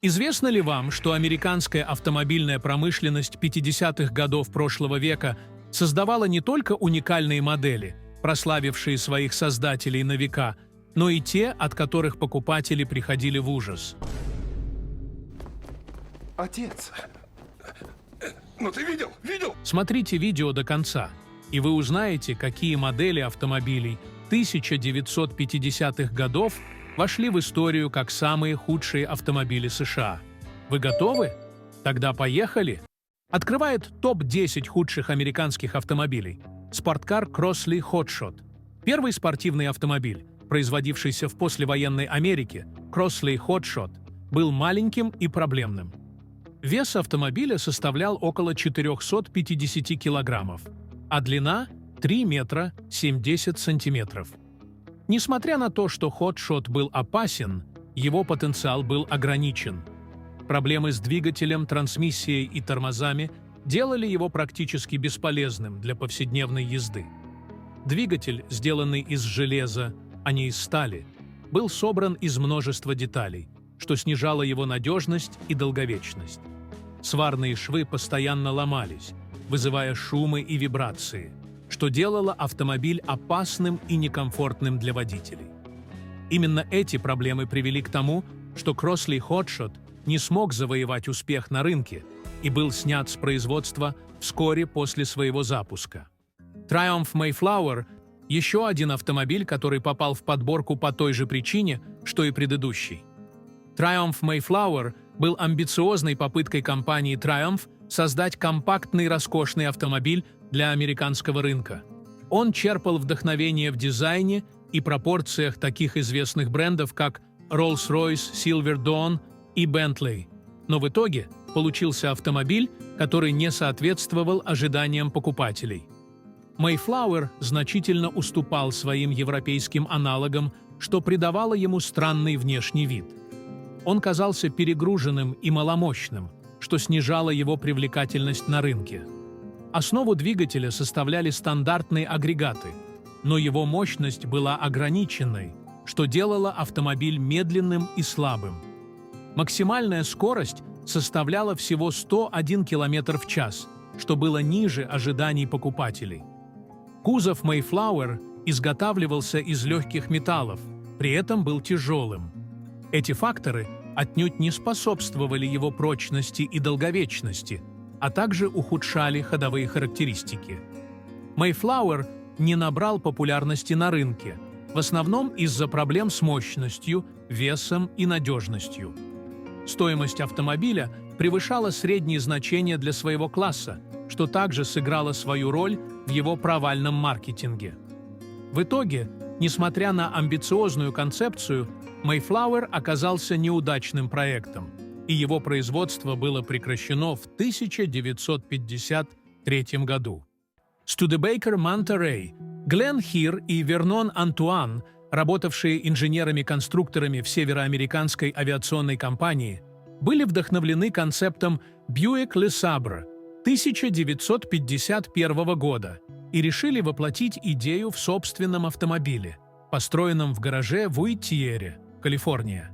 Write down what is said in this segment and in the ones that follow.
Известно ли вам, что американская автомобильная промышленность 50-х годов прошлого века создавала не только уникальные модели, прославившие своих создателей на века, но и те, от которых покупатели приходили в ужас? Отец, ну ты видел? Видел? Смотрите видео до конца, и вы узнаете, какие модели автомобилей 1950-х годов вошли в историю как самые худшие автомобили США. Вы готовы? Тогда поехали! Открывает топ-10 худших американских автомобилей спорткар Crossley Hotshot. Первый спортивный автомобиль, производившийся в послевоенной Америке, Crossley Hotshot, был маленьким и проблемным. Вес автомобиля составлял около 450 килограммов, а длина – 3 метра 70 сантиметров. Несмотря на то, что Hotshot был опасен, его потенциал был ограничен. Проблемы с двигателем, трансмиссией и тормозами делали его практически бесполезным для повседневной езды. Двигатель, сделанный из железа, а не из стали, был собран из множества деталей, что снижало его надежность и долговечность. Сварные швы постоянно ломались, вызывая шумы и вибрации, что делало автомобиль опасным и некомфортным для водителей. Именно эти проблемы привели к тому, что Crossley Hotshot не смог завоевать успех на рынке и был снят с производства вскоре после своего запуска. Triumph Mayflower – еще один автомобиль, который попал в подборку по той же причине, что и предыдущий. Triumph Mayflower был амбициозной попыткой компании Triumph создать компактный роскошный автомобиль для американского рынка. Он черпал вдохновение в дизайне и пропорциях таких известных брендов, как Rolls-Royce, Silver Dawn и Bentley. Но в итоге получился автомобиль, который не соответствовал ожиданиям покупателей. Mayflower значительно уступал своим европейским аналогам, что придавало ему странный внешний вид. Он казался перегруженным и маломощным, что снижало его привлекательность на рынке. Основу двигателя составляли стандартные агрегаты, но его мощность была ограниченной, что делало автомобиль медленным и слабым. Максимальная скорость составляла всего 101 км в час, что было ниже ожиданий покупателей. Кузов Mayflower изготавливался из легких металлов, при этом был тяжелым. Эти факторы отнюдь не способствовали его прочности и долговечности, а также ухудшали ходовые характеристики. Mayflower не набрал популярности на рынке, в основном из-за проблем с мощностью, весом и надежностью. Стоимость автомобиля превышала средние значения для своего класса, что также сыграло свою роль в его провальном маркетинге. В итоге, несмотря на амбициозную концепцию, Mayflower оказался неудачным проектом, и его производство было прекращено в 1953 году. Studebaker Monterey, Глен Хир и Вернон Антуан, работавшие инженерами-конструкторами в североамериканской авиационной компании, были вдохновлены концептом Buick LeSabre 1951 года и решили воплотить идею в собственном автомобиле, построенном в гараже в Уитьере, Калифорния.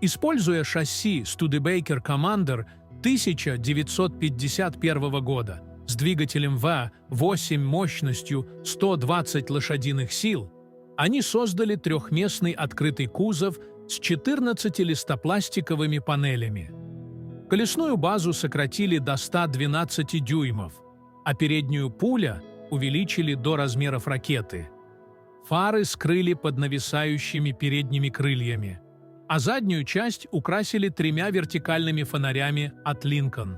Используя шасси Studebaker Commander 1951 года с двигателем V8 мощностью 120 лошадиных сил, они создали трехместный открытый кузов с 14 листопластиковыми панелями. Колесную базу сократили до 112 дюймов, а переднюю пуля увеличили до размеров ракеты. Фары скрыли под нависающими передними крыльями, а заднюю часть украсили 3 вертикальными фонарями от Lincoln.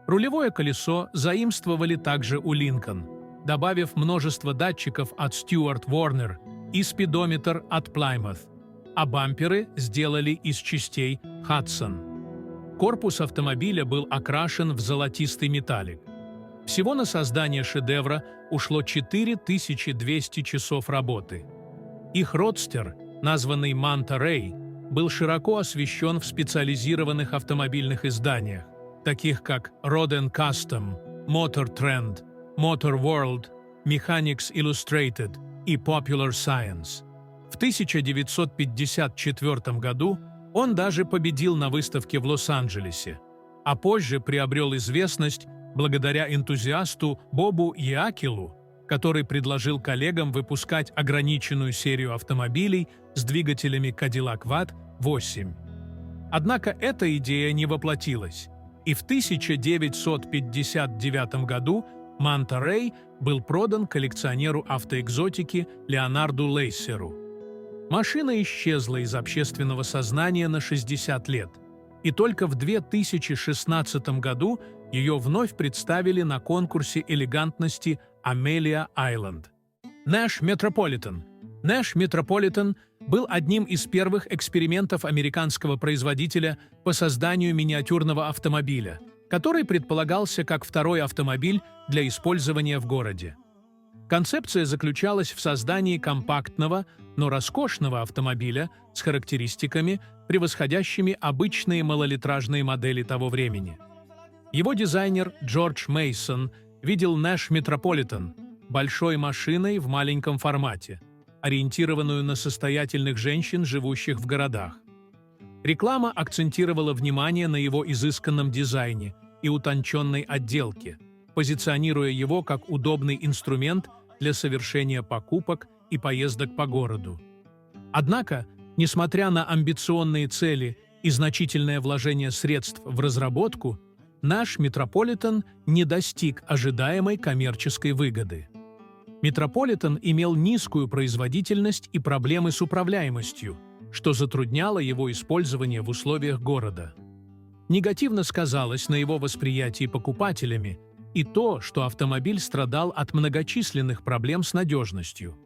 Рулевое колесо заимствовали также у Lincoln, добавив множество датчиков от Stewart Warner и спидометр от Plymouth, а бамперы сделали из частей Hudson. Корпус автомобиля был окрашен в золотистый металлик. Всего на создание шедевра ушло 4200 часов работы. Их родстер, названный Monterey, был широко освещен в специализированных автомобильных изданиях, таких как Road & Custom, Motor Trend, Motor World, Mechanics Illustrated и Popular Science. В 1954 году Он даже победил на выставке в Лос-Анджелесе, а позже приобрел известность благодаря энтузиасту Бобу Иакилу, который предложил коллегам выпускать ограниченную серию автомобилей с двигателями Cadillac VAT-8. Однако эта идея не воплотилась, и в 1959 году Монтерей был продан коллекционеру автоэкзотики Леонарду Лейсеру. Машина исчезла из общественного сознания на 60 лет, и только в 2016 году ее вновь представили на конкурсе элегантности Amelia Island. Nash Metropolitan. Nash Metropolitan был одним из первых экспериментов американского производителя по созданию миниатюрного автомобиля, который предполагался как второй автомобиль для использования в городе. Концепция заключалась в создании компактного, но роскошного автомобиля с характеристиками, превосходящими обычные малолитражные модели того времени. Его дизайнер Джордж Мейсон видел Nash Metropolitan большой машиной в маленьком формате, ориентированную на состоятельных женщин, живущих в городах. Реклама акцентировала внимание на его изысканном дизайне и утонченной отделке, позиционируя его как удобный инструмент для совершения покупок и поездок по городу. Однако, несмотря на амбициозные цели и значительное вложение средств в разработку, наш Метрополитен не достиг ожидаемой коммерческой выгоды. Метрополитен имел низкую производительность и проблемы с управляемостью, что затрудняло его использование в условиях города. Негативно сказалось на его восприятии покупателями и то, что автомобиль страдал от многочисленных проблем с надежностью.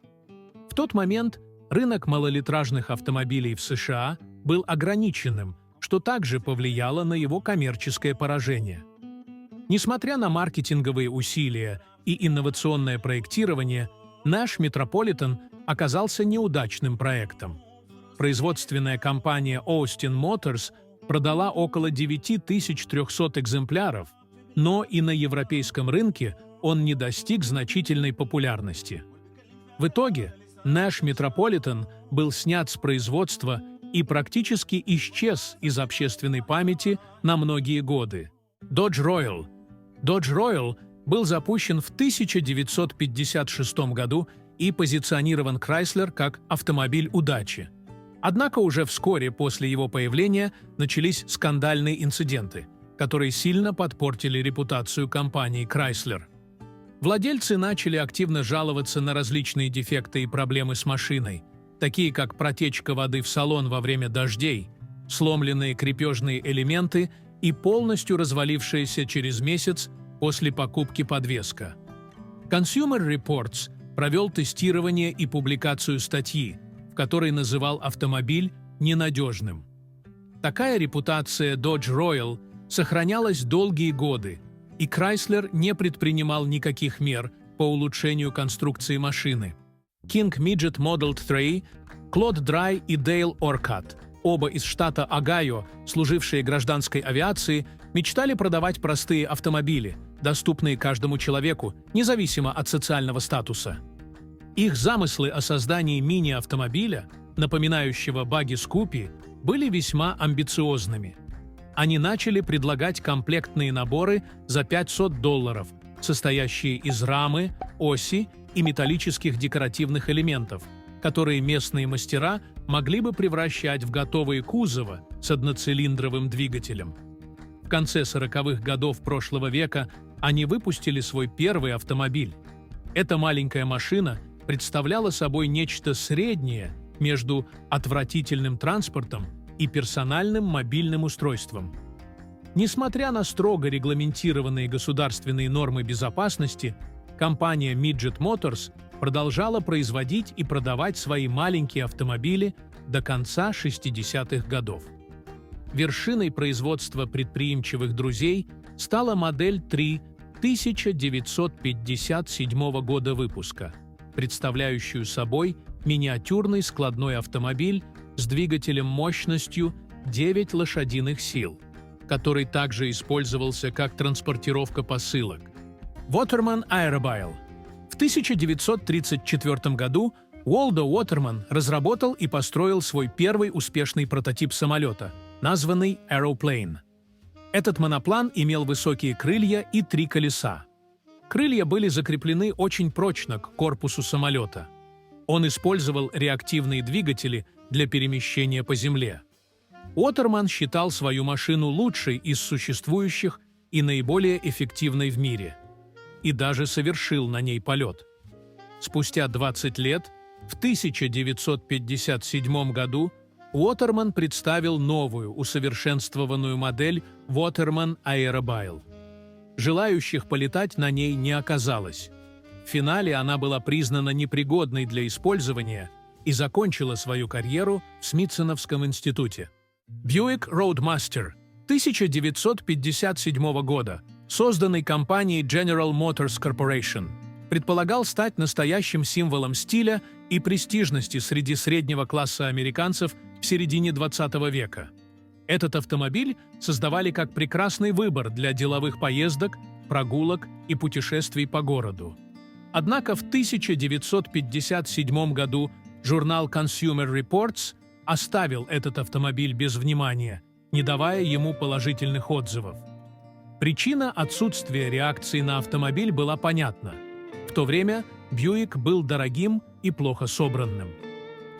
В тот момент рынок малолитражных автомобилей в США был ограниченным, что также повлияло на его коммерческое поражение. Несмотря на маркетинговые усилия и инновационное проектирование, наш Метрополитен оказался неудачным проектом. Производственная компания Austin Motors продала около 9300 экземпляров, но и на европейском рынке он не достиг значительной популярности. В итоге наш Метрополитен был снят с производства и практически исчез из общественной памяти на многие годы. Dodge Royal. Dodge Royal был запущен в 1956 году и позиционирован Chrysler как автомобиль удачи. Однако уже вскоре после его появления начались скандальные инциденты, которые сильно подпортили репутацию компании Chrysler. Владельцы начали активно жаловаться на различные дефекты и проблемы с машиной, такие как протечка воды в салон во время дождей, сломленные крепежные элементы и полностью развалившаяся через месяц после покупки подвеска. Consumer Reports провел тестирование и публикацию статьи, в которой называл автомобиль ненадежным. Такая репутация Dodge Royal сохранялась долгие годы, и Chrysler не предпринимал никаких мер по улучшению конструкции машины. King Midget Model 3, Клод Драй и Дейл Оркат, оба из штата Огайо, служившие гражданской авиации, мечтали продавать простые автомобили, доступные каждому человеку, независимо от социального статуса. Их замыслы о создании мини-автомобиля, напоминающего багги-скупи, были весьма амбициозными. Они начали предлагать комплектные наборы за $500, состоящие из рамы, оси и металлических декоративных элементов, которые местные мастера могли бы превращать в готовые кузова с одноцилиндровым двигателем. В конце 40-х годов прошлого века они выпустили свой первый автомобиль. Эта маленькая машина представляла собой нечто среднее между отвратительным транспортом и персональным мобильным устройством. Несмотря на строго регламентированные государственные нормы безопасности, компания Midget Motors продолжала производить и продавать свои маленькие автомобили до конца 60-х годов. Вершиной производства предприимчивых друзей стала модель 3 1957 года выпуска, представляющую собой миниатюрный складной автомобиль с двигателем мощностью 9 лошадиных сил, который также использовался как транспортировка посылок. Waterman Aerobile. В 1934 году Уолдо Уотерман разработал и построил свой первый успешный прототип самолета, названный Aeroplane. Этот моноплан имел высокие крылья и 3 колеса. Крылья были закреплены очень прочно к корпусу самолета. Он использовал реактивные двигатели для перемещения по земле. Уотерман считал свою машину лучшей из существующих и наиболее эффективной в мире. И даже совершил на ней полет. Спустя 20 лет, в 1957 году, Уотерман представил новую усовершенствованную модель Waterman Aerobile. Желающих полетать на ней не оказалось. В финале она была признана непригодной для использования и закончила свою карьеру в Смитсоновском институте. Buick Roadmaster 1957 года, созданный компанией General Motors Corporation, предполагал стать настоящим символом стиля и престижности среди среднего класса американцев в середине 20 века. Этот автомобиль создавали как прекрасный выбор для деловых поездок, прогулок и путешествий по городу. Однако в 1957 году журнал Consumer Reports оставил этот автомобиль без внимания, не давая ему положительных отзывов. Причина отсутствия реакции на автомобиль была понятна. В то время Бьюик был дорогим и плохо собранным.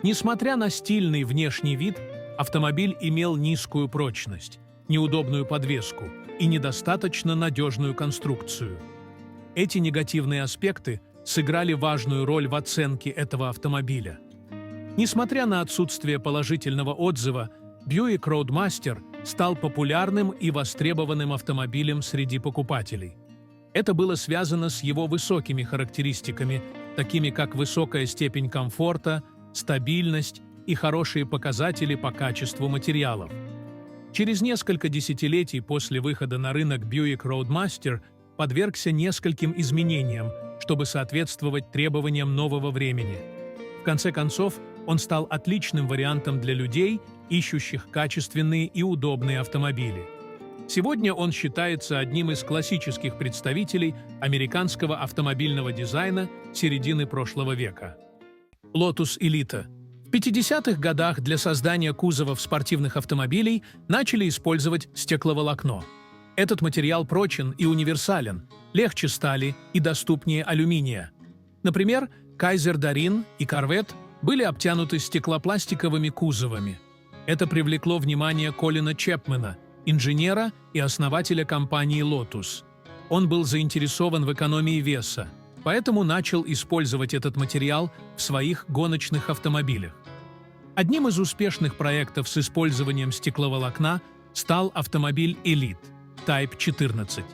Несмотря на стильный внешний вид, автомобиль имел низкую прочность, неудобную подвеску и недостаточно надежную конструкцию. Эти негативные аспекты сыграли важную роль в оценке этого автомобиля. Несмотря на отсутствие положительного отзыва, Buick Roadmaster стал популярным и востребованным автомобилем среди покупателей. Это было связано с его высокими характеристиками, такими как высокая степень комфорта, стабильность и хорошие показатели по качеству материалов. Через несколько десятилетий после выхода на рынок Buick Roadmaster подвергся нескольким изменениям, чтобы соответствовать требованиям нового времени. В конце концов, он стал отличным вариантом для людей, ищущих качественные и удобные автомобили. Сегодня он считается одним из классических представителей американского автомобильного дизайна середины прошлого века. Lotus Elite. В 50-х годах для создания кузовов спортивных автомобилей начали использовать стекловолокно. Этот материал прочен и универсален, легче стали и доступнее алюминия. Например, Кайзер Дарин и Корвет были обтянуты стеклопластиковыми кузовами. Это привлекло внимание Колина Чепмена, инженера и основателя компании Lotus. Он был заинтересован в экономии веса, поэтому начал использовать этот материал в своих гоночных автомобилях. Одним из успешных проектов с использованием стекловолокна стал автомобиль Elite Type 14.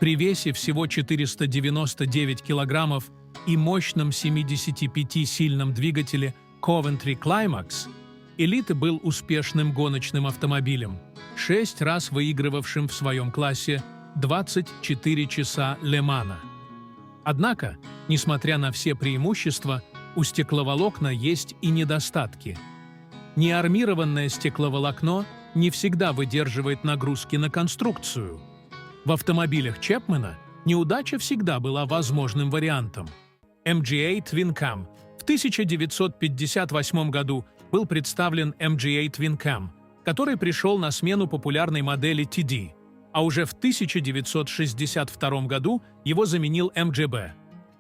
При весе всего 499 килограммов и мощном 75-сильном двигателе Coventry Climax Elite был успешным гоночным автомобилем, 6 раз выигрывавшим в своем классе 24 часа Ле-Мана. Однако, несмотря на все преимущества, у стекловолокна есть и недостатки. Неармированное стекловолокно не всегда выдерживает нагрузки на конструкцию. В автомобилях Чепмена неудача всегда была возможным вариантом. MGA Twin Cam. В 1958 году был представлен MGA Twin Cam, который пришел на смену популярной модели TD, а уже в 1962 году его заменил MGB.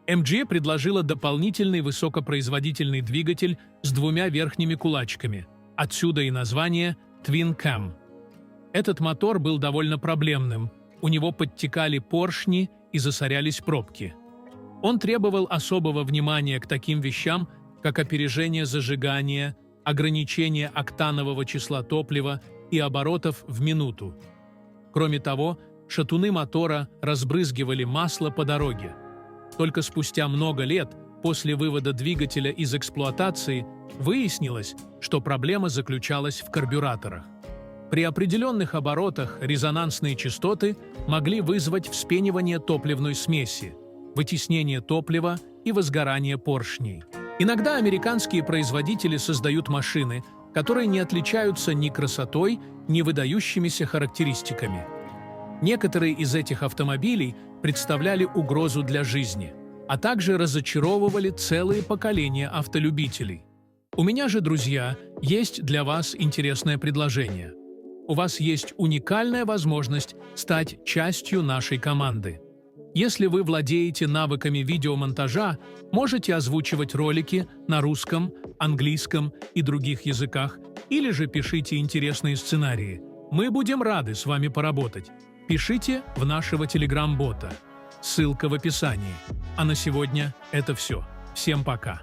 MG предложила дополнительный высокопроизводительный двигатель с 2 верхними кулачками, отсюда и название Twin Cam. Этот мотор был довольно проблемным, у него подтекали поршни и засорялись пробки. Он требовал особого внимания к таким вещам, как опережение зажигания, ограничение октанового числа топлива и оборотов в минуту. Кроме того, шатуны мотора разбрызгивали масло по дороге. Только спустя много лет после вывода двигателя из эксплуатации выяснилось, что проблема заключалась в карбюраторах. При определенных оборотах резонансные частоты могли вызвать вспенивание топливной смеси, вытеснение топлива и возгорание поршней. Иногда американские производители создают машины, которые не отличаются ни красотой, ни выдающимися характеристиками. Некоторые из этих автомобилей представляли угрозу для жизни. а также разочаровывали целые поколения автолюбителей. У меня же, друзья, есть для вас интересное предложение. У вас есть уникальная возможность стать частью нашей команды. Если вы владеете навыками видеомонтажа, можете озвучивать ролики на русском, английском и других языках, или же пишите интересные сценарии. Мы будем рады с вами поработать. Пишите в нашего телеграм-бота. Ссылка в описании. А на сегодня это все. Всем пока.